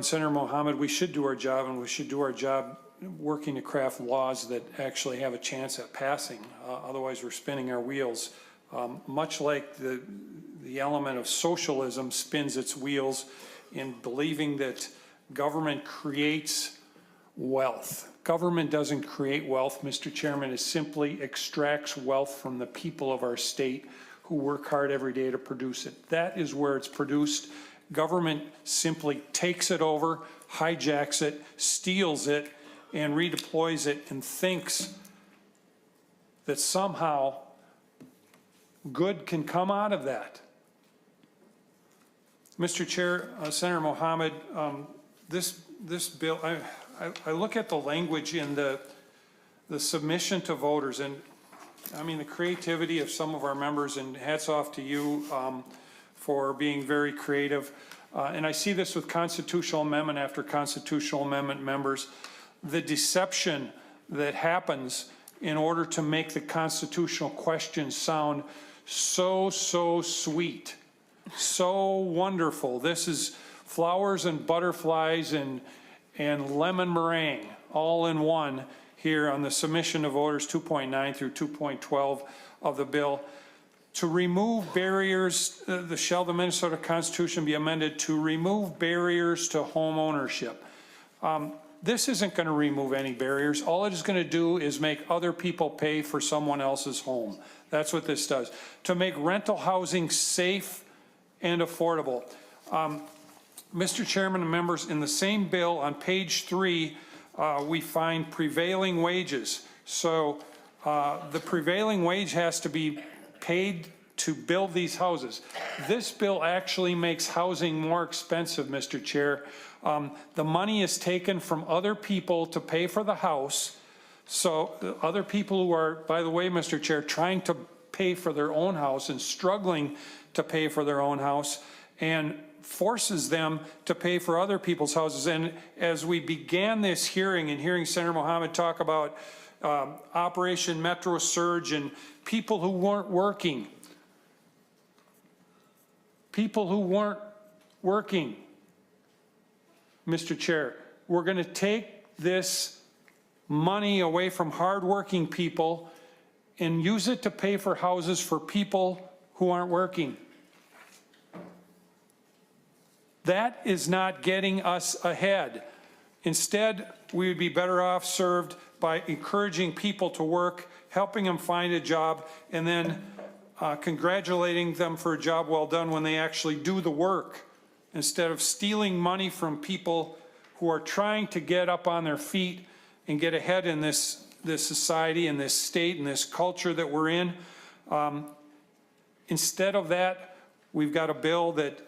Senator Mohammed, we should do our job, and we should do our job working to craft laws that actually have a chance at passing. Otherwise, we're spinning our wheels. Much like the element of socialism spins its wheels in believing that government creates wealth. Government doesn't create wealth, Mr. Chairman. It simply extracts wealth from the people of our state who work hard every day to produce it. That is where it's produced. Government simply takes it over, hijacks it, steals it, and redeploys it, and thinks that somehow good can come out of that. Mr. Chair, Senator Mohammed, this bill, I look at the language in the submission to voters, and I mean the creativity of some of our members, and hats off to you for being very creative. And I see this with constitutional amendment after constitutional amendment members, the deception that happens in order to make the constitutional question sound so sweet, so wonderful. This is flowers and butterflies and lemon meringue all in one here on the submission to voters 2.9 through 2.12 of the bill. To remove barriers, shall the Minnesota Constitution be amended to remove barriers to home ownership. This isn't going to remove any barriers. All it is going to do is make other people pay for someone else's home. That's what this does. To make rental housing safe and affordable. Mr. Chairman and members, in the same bill on page 3, we find prevailing wages. So the prevailing wage has to be paid to build these houses. This bill actually makes housing more expensive, Mr. Chair. The money is taken from other people to pay for the house. So other people who are, by the way, Mr. Chair, trying to pay for their own house and struggling to pay for their own house, and forces them to pay for other people's houses. And as we began this hearing and hearing Senator Mohammed talk about Operation Metro Surge and people who weren't working, Mr. Chair, we're going to take this money away from hardworking people and use it to pay for houses for people who aren't working. That is not getting us ahead. Instead, we would be better off served by encouraging people to work, helping them find a job, and then congratulating them for a job well done when they actually do the work, instead of stealing money from people who are trying to get up on their feet and get ahead in this society and this state and this culture that we're in. Instead of that, we've got a bill that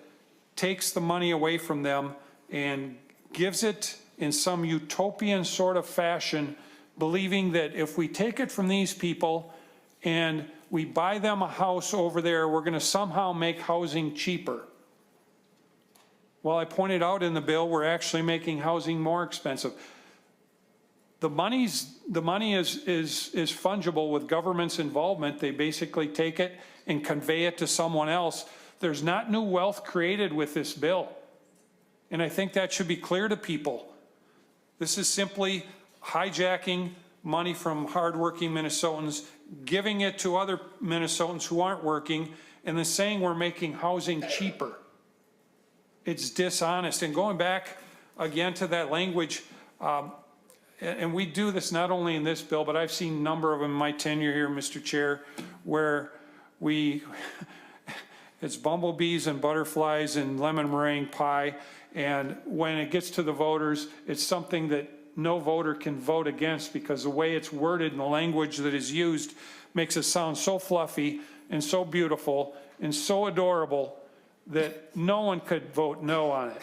takes the money away from them and gives it in some utopian sort of fashion, believing that if we take it from these people and we buy them a house over there, we're going to somehow make housing cheaper. Well, I pointed out in the bill, we're actually making housing more expensive. The money is fungible with government's involvement. They basically take it and convey it to someone else. There's not new wealth created with this bill. And I think that should be clear to people. This is simply hijacking money from hardworking Minnesotans, giving it to other Minnesotans who aren't working, and then saying we're making housing cheaper. It's dishonest. And going back again to that language, and we do this not only in this bill, but I've seen a number of them in my tenure here, Mr. Chair, where it's bumblebees and butterflies and lemon meringue pie, and when it gets to the voters, it's something that no voter can vote against, because the way it's worded and the language that is used makes it sound so fluffy and so beautiful and so adorable that no one could vote no on it.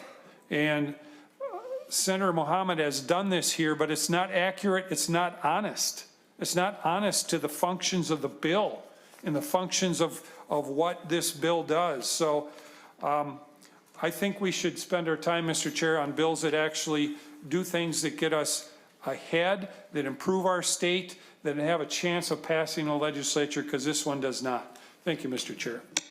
And Senator Mohammed has done this here, but it's not accurate, it's not honest. It's not honest to the functions of the bill and the functions of what this bill does. So I think we should spend our time, Mr. Chair, on bills that actually do things that get us ahead, that improve our state, that have a chance of passing the legislature, because this one does not. Thank you, Mr. Chair.